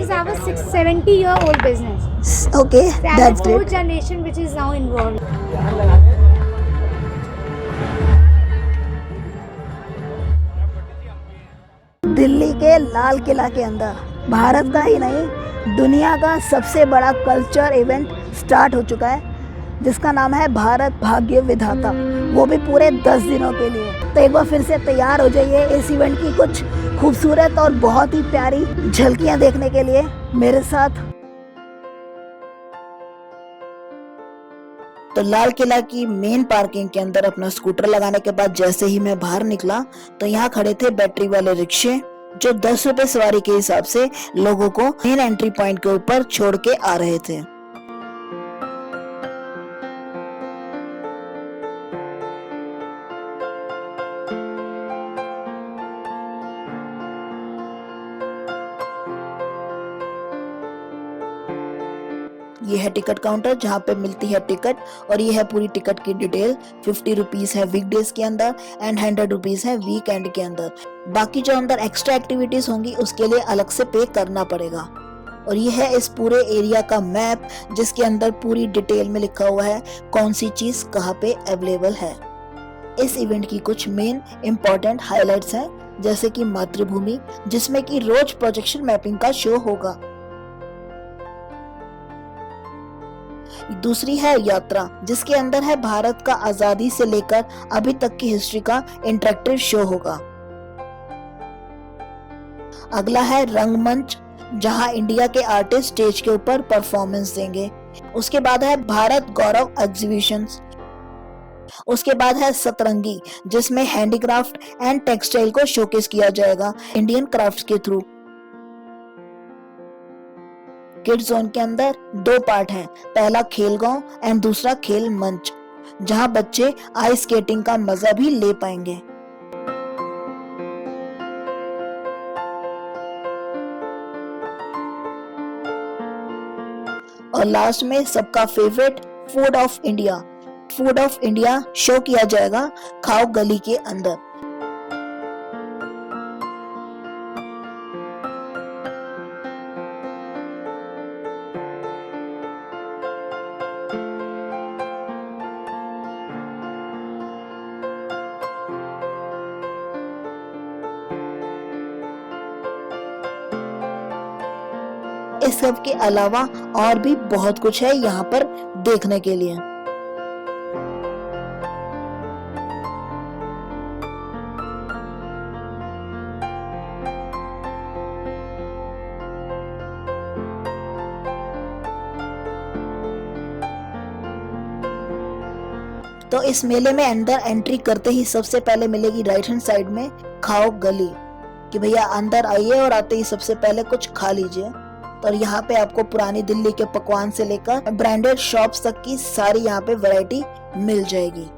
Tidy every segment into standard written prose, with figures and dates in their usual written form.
is our 70-year-old business. Okay, So I'm that's the great. fourth generation which is now involved. Delhi के लाल किला के अंदर भारत का ही नहीं दुनिया का सबसे बड़ा कल्चर इवेंट स्टार्ट हो चुका है, जिसका नाम है भारत भाग्य विधाता, वो भी पूरे 10 दिनों के लिए। तो एक बार फिर से तैयार हो जाइए इस इवेंट की कुछ खूबसूरत और बहुत ही प्यारी झलकियां देखने के लिए मेरे साथ। तो लाल किला की मेन पार्किंग के अंदर अपना स्कूटर लगाने के बाद जैसे ही मैं बाहर निकला तो यहाँ खड़े थे बैटरी वाले रिक्शे, जो 10 रुपए सवारी के हिसाब से लोगों को मेन एंट्री पॉइंट के ऊपर छोड़ के आ रहे थे। ये है टिकट काउंटर जहाँ पे मिलती है टिकट, और ये है पूरी टिकट की डिटेल। 50 रुपीज है वीकडेज के अंदर एंड 100 रुपीज है वीकेंड के अंदर। बाकी जो अंदर एक्स्ट्रा एक्टिविटीज होंगी उसके लिए अलग से पे करना पड़ेगा। और ये है इस पूरे एरिया का मैप, जिसके अंदर पूरी डिटेल में लिखा हुआ है कौन सी चीज कहाँ पे अवेलेबल है। इस इवेंट की कुछ मेन इम्पोर्टेंट हाइलाइट्स हैं, जैसे कि मातृभूमि, जिसमें कि रोज प्रोजेक्शन मैपिंग का शो होगा। दूसरी है यात्रा, जिसके अंदर है भारत का आजादी से लेकर अभी तक की हिस्ट्री का इंटरेक्टिव शो होगा। अगला है रंगमंच, जहां इंडिया के आर्टिस्ट स्टेज के ऊपर परफॉर्मेंस देंगे। उसके बाद है भारत गौरव एग्जीबिशंस। उसके बाद है सतरंगी, जिसमें हैंडीक्राफ्ट एंड टेक्सटाइल को शोकेस किया जाएगा इंडियन क्राफ्ट्स के थ्रू। किड्स जोन के अंदर 2 पार्ट हैं, पहला खेल गांव एंड दूसरा खेल मंच, जहां बच्चे आइस स्केटिंग का मजा भी ले पाएंगे। और लास्ट में सबका favourite food of India, food of India show किया जाएगा खाओ गली के अंदर। इस सब के अलावा और भी बहुत कुछ है यहाँ पर देखने के लिए। तो इस मेले में अंदर एंट्री करते ही सबसे पहले मिलेगी राइट हैंड साइड में खाओ गली, कि भैया अंदर आइए और आते ही सबसे पहले कुछ खा लीजिए। तो यहाँ पे आपको पुरानी दिल्ली के पकवान से लेकर ब्रांडेड शॉप्स तक की सारी यहाँ पे वैरायटी मिल जाएगी।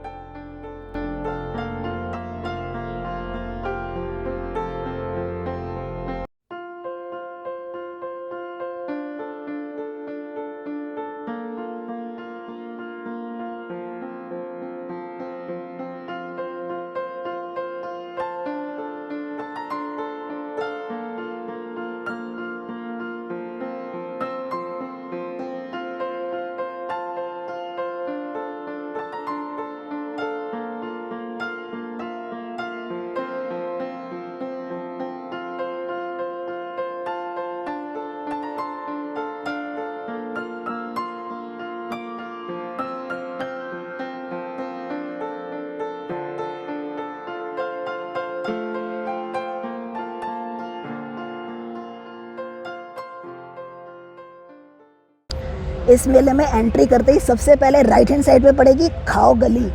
इस मेले में एंट्री करते ही सबसे पहले राइट हैंड साइड पे पड़ेगी खाओ गली,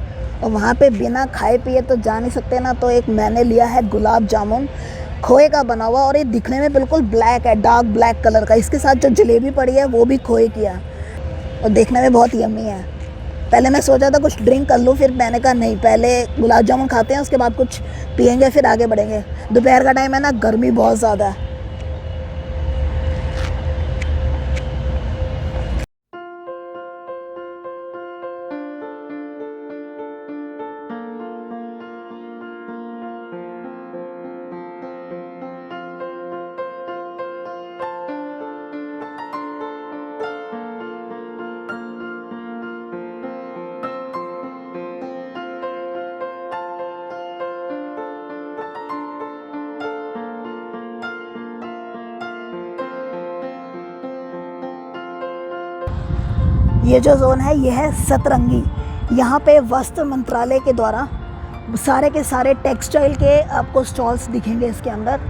और वहाँ पे बिना खाए पिए तो जा नहीं सकते ना। तो एक मैंने लिया है गुलाब जामुन, खोए का बना हुआ, और ये दिखने में बिल्कुल ब्लैक है, डार्क ब्लैक कलर का। इसके साथ जो जलेबी पड़ी है वो भी खोए की है और देखने में बहुत यम्मी है। पहले मैं सोचा था कुछ ड्रिंक कर लूँ, फिर मैंने कहा नहीं, पहले गुलाब जामुन खाते हैं, उसके बाद कुछ पियेंगे, फिर आगे बढ़ेंगे। दोपहर का टाइम है ना, गर्मी बहुत ज़्यादा है। ये जो जोन है ये है सतरंगी। यहाँ पे वस्त्र मंत्रालय के द्वारा सारे के सारे टेक्सटाइल के आपको स्टॉल्स दिखेंगे इसके अंदर,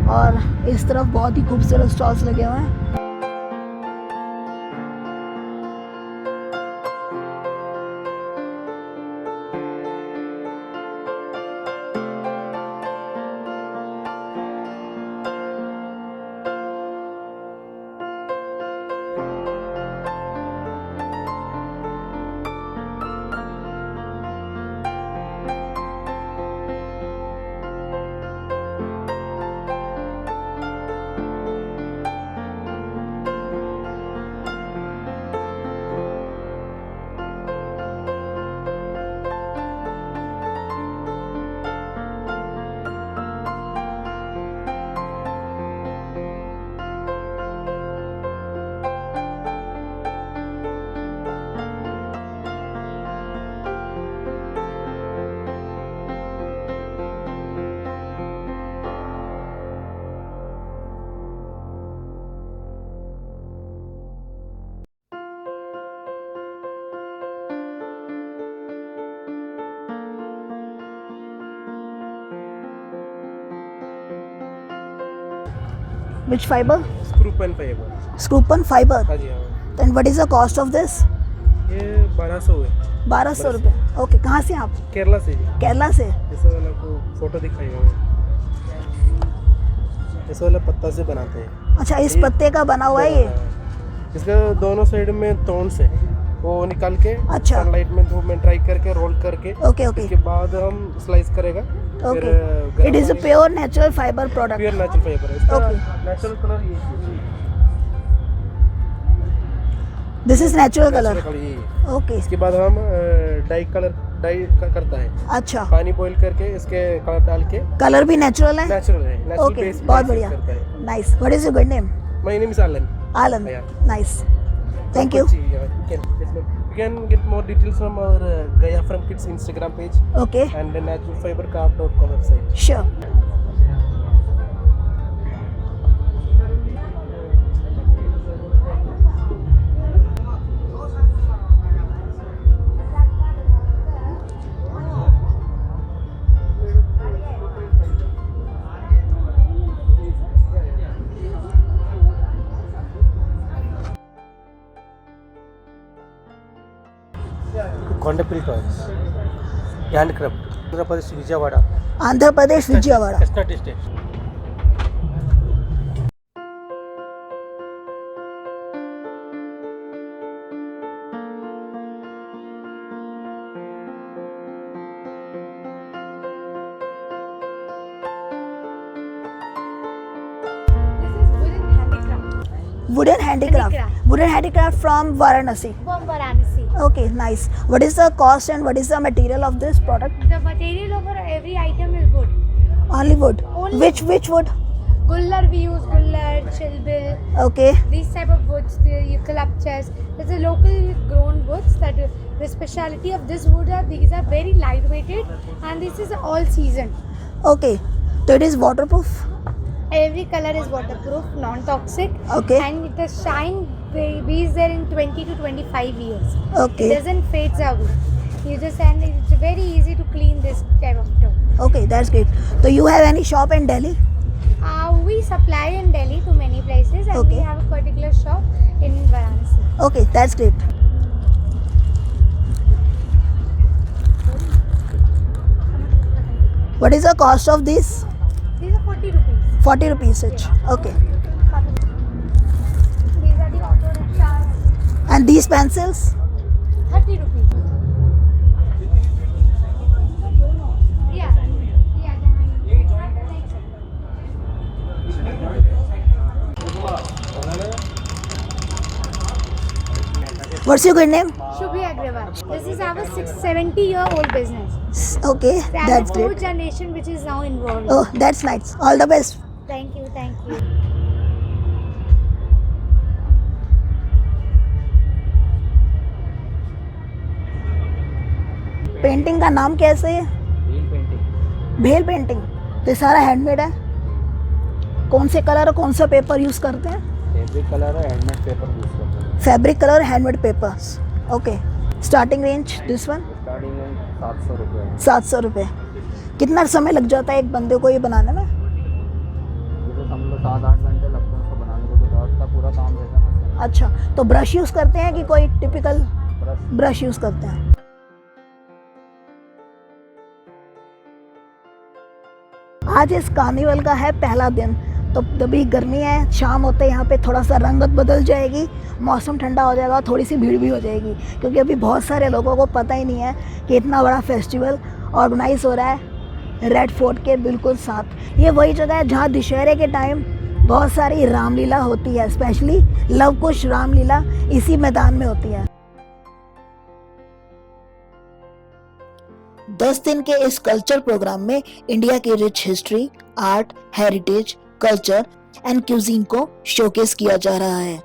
और इस तरफ बहुत ही खूबसूरत स्टॉल्स लगे हुए हैं। Which fiber? Screwpan fibre. Screwpan fiber. हाँ जी हाँ। Then what is the cost of this? ये 1200 है। 1200 रुपये। ओके, कहाँ से आप? केरला से जी। केरला से। इस वाला आपको फोटो दिखाएगा मैं। इस वाला पत्ता से बनाते हैं। अच्छा, इस पत्ते का बना हुआ है ये? इसका दोनों साइड में थॉर्न्स है, वो निकाल के अच्छा। सनलाइट में धूप में ड्राई करके रोल करके ओके ओके इसके बाद हम स्लाइस करेगा। Okay. It is a pure natural fibre product. Pure natural fibre है। इसका Okay. नेचुरल कलर ये है। This is natural colour. Natural colour ये है। ओके। इसके बाद हम डाई करता है। अच्छा, पानी बॉईल करके इसके कलर डाल के। कलर भी नेचुरल है? नेचुरल है। नेचुरल ओके, बेस बहुत बढ़िया। Nice. What is your good name? My name is Alan. Alan. Yeah. Nice, thank you. You can get more details from our Gaya from Kids Instagram page okay, and the naturalfibercraft.com website. Sure. Kondapil toys, handcraft, Andhra Pradesh, Vijayawada, Andhra Pradesh Vijayawada. Chestnut Estate. Wooden handicraft. Wooden handicraft from Varanasi. From Varanasi. Okay, nice. What is the cost and what is the material of this product? The material over every item is wood. Only wood. Only Which wood? Gullar we use, gullar, chilbil, Okay. these type of woods, the eucalyptus. It's a local grown woods that the speciality of this wood are these are very lightweighted and this is all season. Okay. So it is waterproof. Every color is waterproof, non-toxic, Okay. and the shine is there in 20 to 25 years. It Okay. doesn't fades away. You just and it's very easy to clean this type of stuff. Okay, that's great. So you have any shop in Delhi? We supply in Delhi to many places, and Okay. we have a particular shop in Varanasi. Okay, that's great. What is the cost of these? These are 40 rupees. 40 rupees each. Okay. These are the auto rickshaws. And these pencils? 30 rupees. Yeah. What's your good name? Shubhi Agrawal. This is our 70-year-old business. Okay, And that's the fourth great. generation which is now involved. Oh, that's nice. All the best. Thank you, thank you. Painting का नाम कैसे है? भेल painting. तो ये सारा handmade है? कौन से कलर और कौन सा पेपर यूज करते हैं? फैब्रिक कलर है, हैंडमेड पेपर यूज करते हैं। Fabric colour, handmade papers. Okay, starting range this one starting में 700 रुपये है। 700 रुपये। कितना समय लग जाता है एक बंदे को ये बनाने में? ये तो समझ लो 7-8 घंटे लगते हैं उसको बनाने को, तो डॉट का पूरा काम रहता है ना। अच्छा, तो ब्रश यूज़ करते हैं कि कोई टिपिकल ब्रश ब्रश यूज़ करते हैं? आज इस कार्निवल का है पहला दिन, तो अभी गर्मी है, शाम होते यहाँ पे थोड़ा सा रंगत बदल जाएगी, मौसम ठंडा हो जाएगा, थोड़ी सी भीड़ भी हो जाएगी, क्योंकि अभी बहुत सारे लोगों को पता ही नहीं है कि इतना बड़ा फेस्टिवल ऑर्गेनाइज हो रहा है रेड फोर्ट के बिल्कुल साथ। ये वही जगह है जहाँ दशहरे के टाइम बहुत सारी रामलीला होती है, स्पेशली लव कुश रामलीला इसी मैदान में होती है। 10 दिन के इस कल्चर प्रोग्राम में इंडिया की rich history, art, heritage, culture and cuisine को शोकेस किया जा रहा है।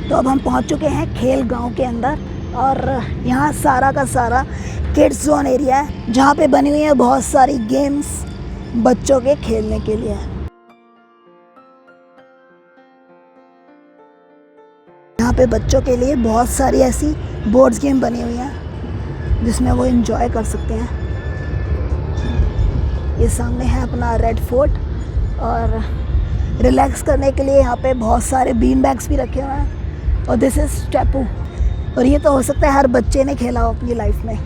तो अब हम पहुंच चुके हैं खेल गांव के अंदर, और यहाँ सारा का सारा किड्स जोन एरिया है, जहाँ पे बनी हुई है बहुत सारी गेम्स बच्चों के खेलने के लिए। यहाँ पे बच्चों के लिए बहुत सारी ऐसी बोर्ड्स गेम बनी हुई हैं जिसमें वो एंजॉय कर सकते हैं। ये सामने है अपना रेड फोर्ट, और रिलैक्स करने के लिए यहाँ पे बहुत सारे बीन बैग्स भी रखे हुए हैं, और दिस इज स्टेपू, और ये तो हो सकता है हर बच्चे ने खेला हो अपनी लाइफ में।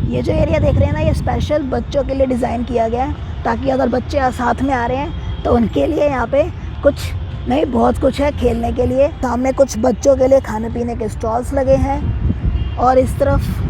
ये जो एरिया देख रहे हैं ना, ये स्पेशल बच्चों के लिए डिज़ाइन किया गया है, ताकि अगर बच्चे साथ में आ रहे हैं तो उनके लिए यहाँ पे कुछ नहीं, बहुत कुछ है खेलने के लिए। सामने कुछ बच्चों के लिए खाने पीने के स्टॉल्स लगे हैं, और इस तरफ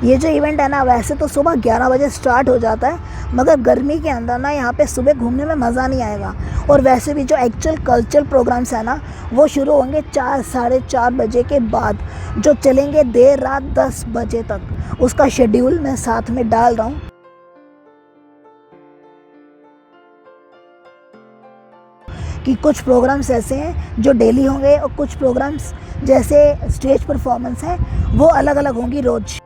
ये जो इवेंट है ना, वैसे तो सुबह 11 बजे स्टार्ट हो जाता है, मगर गर्मी के अंदर ना यहाँ पे सुबह घूमने में मज़ा नहीं आएगा। और वैसे भी जो एक्चुअल कल्चरल प्रोग्राम्स है ना, वो शुरू होंगे 4 साढ़े 4 बजे के बाद, जो चलेंगे देर रात 10 बजे तक। उसका शेड्यूल मैं साथ में डाल रहा हूँ। कि कुछ प्रोग्राम्स ऐसे हैं जो डेली होंगे, और कुछ प्रोग्राम्स जैसे स्टेज परफॉर्मेंस हैं वो अलग अलग होंगी रोज़।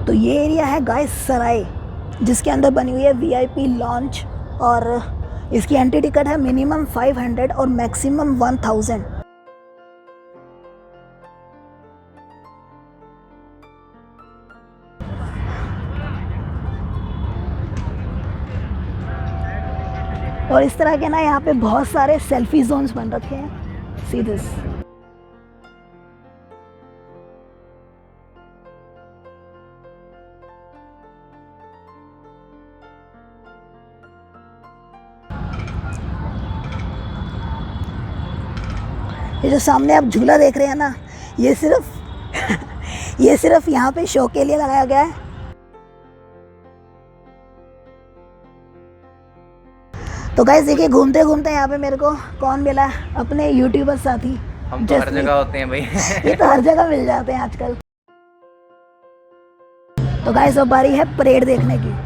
तो ये एरिया है गाइस सराय, जिसके अंदर बनी हुई है VIP लॉन्च, और इसकी एंट्री टिकट है मिनिमम 500 और मैक्सिमम 1000। और इस तरह के ना यहाँ पे बहुत सारे सेल्फी जोन्स बन रखे हैं। See this. ये जो सामने आप झूला देख रहे हैं ना, ये सिर्फ ये सिर्फ यहाँ पे शो के लिए लगाया गया है। तो गाइस देखिए, घूमते घूमते यहाँ पे मेरे को कौन मिला, अपने यूट्यूबर साथी। हम तो हर जगह होते हैं भाई। ये तो हर जगह मिल जाते हैं आजकल। तो गाइस अब बारी है परेड देखने की।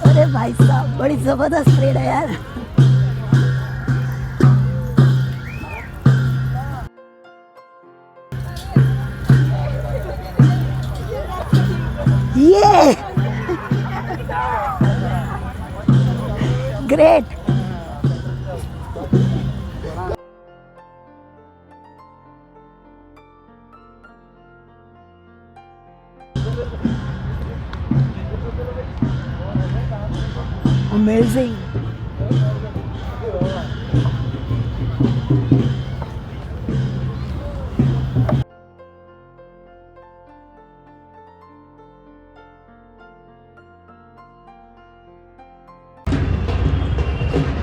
अरे भाई साहब, बड़ी जबरदस्त परेड है यार। ये ग्रेट। Amazing.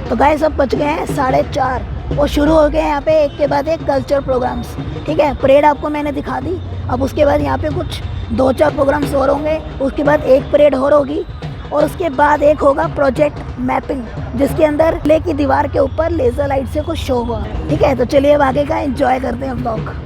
तो गाइस अब बच गए हैं 4:30 और शुरू हो गए हैं यहाँ पे एक के बाद एक कल्चर प्रोग्राम्स। ठीक है, परेड आपको मैंने दिखा दी। अब उसके बाद यहाँ पे कुछ 2-4 प्रोग्राम्स और होंगे, उसके बाद एक परेड और होगी, और उसके बाद एक होगा प्रोजेक्ट मैपिंग, जिसके अंदर किले की दीवार के ऊपर लेजर लाइट से कुछ शो हुआ। ठीक है, तो चलिए अब आगे का एंजॉय करते हैं व्लॉग।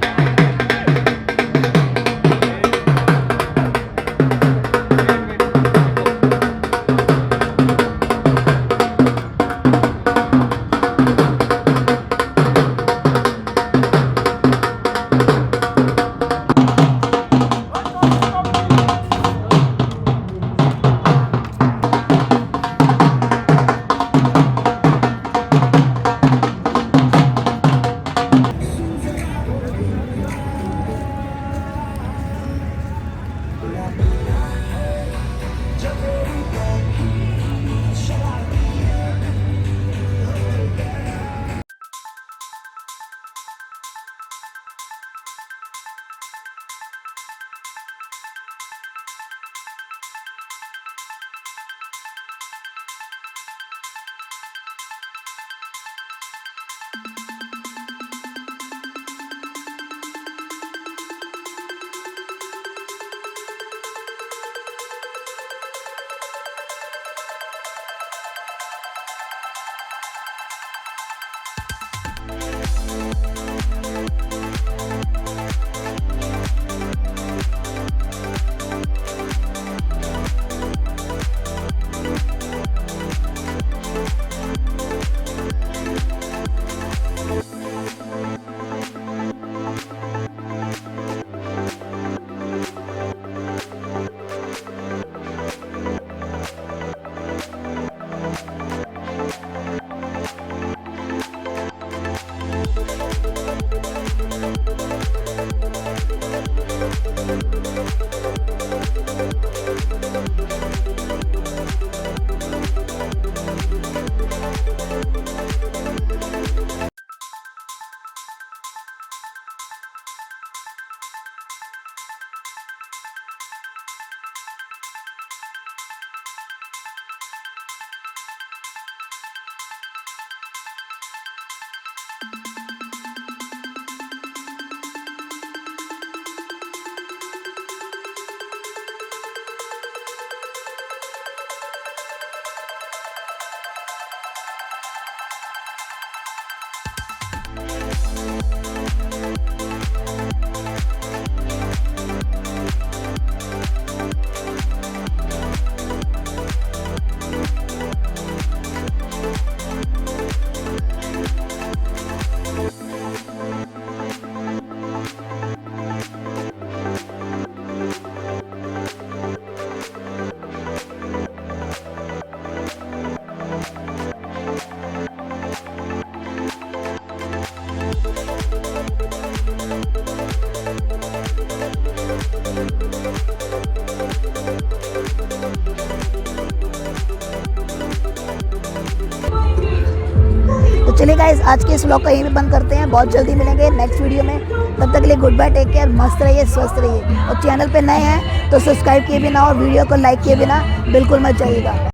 चलिए गाइस, आज के इस व्लॉग का यहीं पे बंद करते हैं। बहुत जल्दी मिलेंगे नेक्स्ट वीडियो में, तब तक के लिए गुड बाय, टेक केयर, मस्त रहिए, स्वस्थ रहिए। और चैनल पे नए हैं तो सब्सक्राइब किए बिना और वीडियो को लाइक किए बिना बिल्कुल मत जाइएगा।